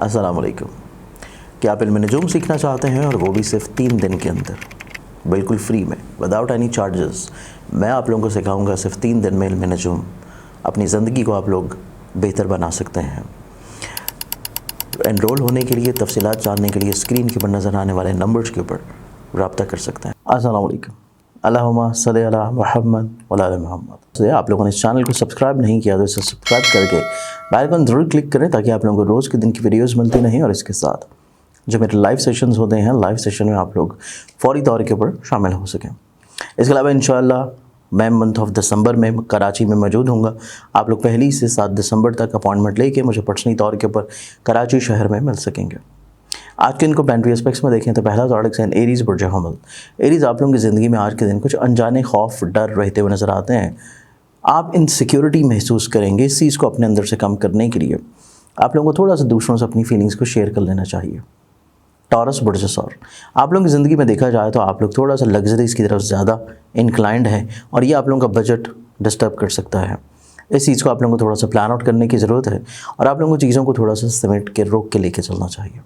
अस्सलाम वालेकुम। क्या आप इल्म नजूम सीखना चाहते हैं और वो भी सिर्फ 3 दिन के अंदर, बिल्कुल फ्री में, विदाउट एनी चार्जेस। मैं आप लोगों को सिखाऊंगा सिर्फ 3 दिन में इल्म नजूम। अपनी ज़िंदगी को आप लोग बेहतर बना सकते हैं। एनरोल होने के लिए, तफसीलात जानने के लिए स्क्रीन के ऊपर नज़र आने वाले नंबर्स के ऊपर रब्ता कर सकते हैं। अस्सलाम वालेकुम। अल्लाहुम्मा सल्ली अला मुहम्मद व अला मुहम्मद। आप लोगों ने इस चैनल को सब्सक्राइब नहीं किया तो इसे सब्सक्राइब करके बेल आइकन ज़रूर क्लिक करें ताकि आप लोगों को रोज़ के दिन की वीडियोस मिलती रहें। और इसके साथ जो मेरे लाइव सेशंस होते हैं, लाइव सेशन में आप लोग फौरी तौर के ऊपर शामिल हो सकें। इसके अलावा इंशाअल्लाह मैं मंथ ऑफ दिसंबर में कराची में मौजूद हूँगा। आप लोग 1 से 7 दिसंबर तक अपॉइंटमेंट लेके मुझे पर्सनली तौर के ऊपर कराची शहर में मिल सकेंगे। आज के इनको प्लानिटरी एस्पेक्ट्स में देखें तो पहला ज़ोडिक साइन एरीज़ बुर्ज हमल। एरीज़ आप लोगों की ज़िंदगी में आज के दिन कुछ अनजाने खौफ, डर रहते हुए नज़र आते हैं। आप इनसिक्योरिटी महसूस करेंगे। इस चीज़ को अपने अंदर से कम करने के लिए आप लोगों को थोड़ा सा दूसरों से अपनी फीलिंग्स को शेयर कर लेना चाहिए। टॉरस बुर्ज सौर, आप लोगों की ज़िंदगी में देखा जाए तो आप लोग थोड़ा सा लग्जरीज़ की तरफ ज़्यादा इंक्लाइंड हैं और ये आप लोगों का बजट डिस्टर्ब कर सकता है। इस चीज़ को आप लोगों को थोड़ा सा प्लान आउट करने की ज़रूरत है और आप लोगों को चीज़ों को थोड़ा सा समेट के रोक के लेके चलना चाहिए।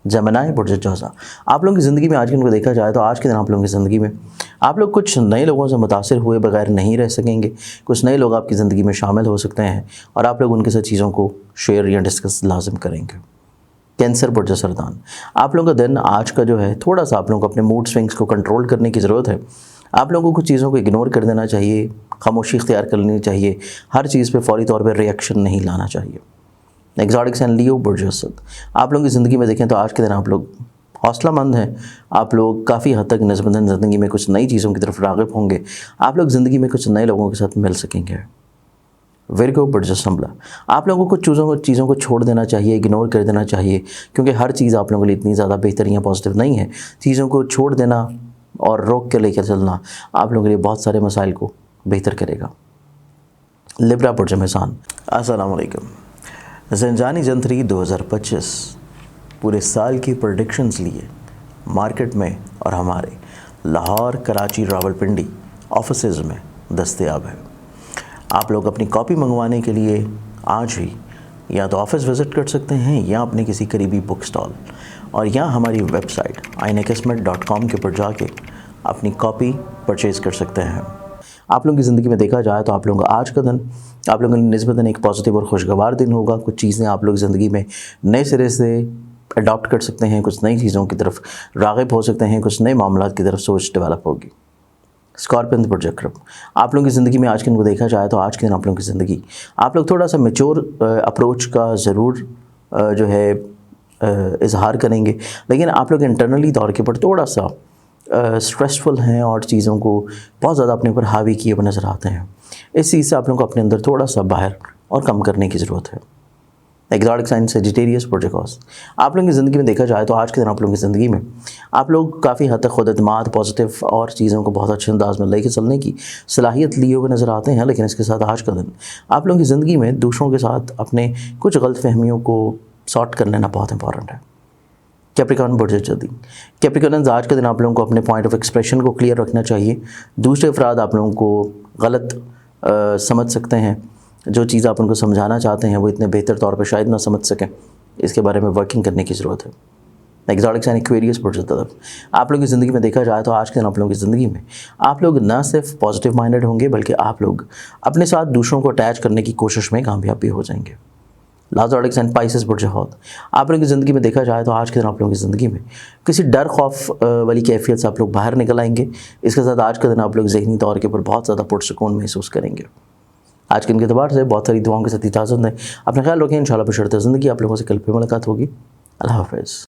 जमनाई बुर्ज जौज़ा, आप लोगों की ज़िंदगी में आज के दिन को देखा जाए तो आज के दिन आप लोगों की ज़िंदगी में आप लोग कुछ नए लोगों से मुतासिर हुए बगैर नहीं रह सकेंगे। कुछ नए लोग आपकी ज़िंदगी में शामिल हो सकते हैं और आप लोग उनके साथ चीज़ों को शेयर या डिस्कस लाजिम करेंगे। कैंसर बुर्ज सरदान, आप लोगों का दिन आज का जो है थोड़ा सा आप लोगों को अपने मूड स्विंग्स को कंट्रोल करने की ज़रूरत है। आप लोगों को कुछ चीज़ों को इग्नोर कर देना चाहिए, खामोशी इख्तियार कर लेनी चाहिए। हर चीज़ पे फौरी तौर पे रिएक्शन नहीं लाना चाहिए। एक्सोटिक साइन लियो बुर्ज असद, आप लोगों की ज़िंदगी में देखें तो आज के दिन आप लोग हौसलामंद हैं। आप लोग काफ़ी हद तक निस्बतन ज़िंदगी में कुछ नई चीज़ों की तरफ राग़िब होंगे। आप लोग ज़िंदगी में कुछ नए लोगों के साथ मिल सकेंगे। विर्गो बुर्ज संभला, आप लोगों को चीज़ों को छोड़ देना चाहिए, इग्नोर कर देना चाहिए, क्योंकि हर चीज़ आप लोगों के लिए इतनी ज़्यादा बेहतर या पॉजिटिव नहीं है। चीज़ों को छोड़ देना और रोक के लेकर चलना आप लोगों के लिए बहुत सारे मसाइल को बेहतर करेगा। लिब्रा बुर्ज मेज़ान, अस्सलाम वालेकुम। ज़ंजानी जंतरी 2025 पूरे साल की प्रेडिक्शंस लिए मार्केट में और हमारे लाहौर, कराची, रावलपिंडी ऑफिसेज़ में दस्तयाब है। आप लोग अपनी कॉपी मंगवाने के लिए आज ही या तो ऑफ़िस विज़िट कर सकते हैं या अपने किसी करीबी बुक स्टॉल और या हमारी वेबसाइट ainakismet.com के ऊपर जाके अपनी कॉपी परचेज़ कर सकते हैं। आप लोगों की ज़िंदगी में देखा जाए तो आप लोगों का आज का दिन आप लोगों के लिए निस्बतन एक पॉजिटिव और खुशगवार दिन होगा। कुछ चीज़ें आप लोग ज़िंदगी में नए सिरे से अडॉप्ट कर सकते हैं, कुछ नई चीज़ों की तरफ राग़िब हो सकते हैं, कुछ नए मामलात की तरफ सोच डेवलप होगी। स्कॉर्पियन बुर्ज अक्रब, आप लोगों की ज़िंदगी में आज के दिन को देखा जाए तो आज के दिन आप लोगों की ज़िंदगी आप लोग थोड़ा सा मैच्योर अप्रोच का ज़रूर जो है इजहार करेंगे, लेकिन आप लोग इंटरनली तौर के ऊपर थोड़ा सा स्ट्रेसफुल हैं और चीज़ों को बहुत ज़्यादा अपने ऊपर हावी किए हुए नज़र आते हैं। इस चीज़ से आप लोगों को अपने अंदर थोड़ा सा बाहर और कम करने की ज़रूरत है। एक्सोटिक साइन सेजिटेरियस बुर्ज कौस, आप लोगों की ज़िंदगी में देखा जाए तो आज के दिन आप लोगों की ज़िंदगी में आप लोग काफ़ी हद तक खुद एतमाद, पॉजिटिव और चीज़ों को बहुत अच्छे अंदाज में लेके चलने की सलाहियत लिए हुए नज़र आते हैं। लेकिन इसके साथ आज का दिन आप लोगों की ज़िंदगी में दूसरों के साथ अपने कुछ गलत फहमियों को सॉर्ट कर लेना बहुत इंपॉर्टेंट है। कैप्रिकॉर्न बुर्ज जदी, कैप्रिकॉर्न्स आज के दिन आप लोगों को अपने पॉइंट ऑफ एक्सप्रेशन को क्लियर रखना चाहिए। दूसरे अफराद आप लोगों को गलत समझ सकते हैं। जो चीज़ आप उनको समझाना चाहते हैं वो इतने बेहतर तौर पे शायद ना समझ सकें। इसके बारे में वर्किंग करने की ज़रूरत है। एक्सोटिक साइन एक्वेरियस बुर्ज तरफ, आप लोगों की ज़िंदगी में देखा जाए तो आज के दिन आप लोगों की ज़िंदगी में आप लोग ना सिर्फ पॉजिटिव माइंडेड होंगे बल्कि आप लोग अपने साथ दूसरों को अटैच करने की कोशिश में कामयाब भी हो जाएंगे। लाजोडिक साइन पाइसेस बुर्ज हौत, आप लोगों की ज़िंदगी में देखा जाए तो आज के दिन आप लोगों की ज़िंदगी में किसी डर खौफ वाली कैफियत से आप लोग बाहर निकल आएंगे। इसके साथ आज का दिन आप लोग ज़हनी तौर के ऊपर बहुत ज़्यादा पुरसुकून महसूस करेंगे। आज के दिन के अतबार से बहुत सारी दुआओं के साथ इजाज़त दें। अपना ख्याल रखें। इंशाअल्लाह बशर्ते ज़िंदगी आप लोगों से कल फिर मुलाकात होगी। अल्लाह हाफ़िज़।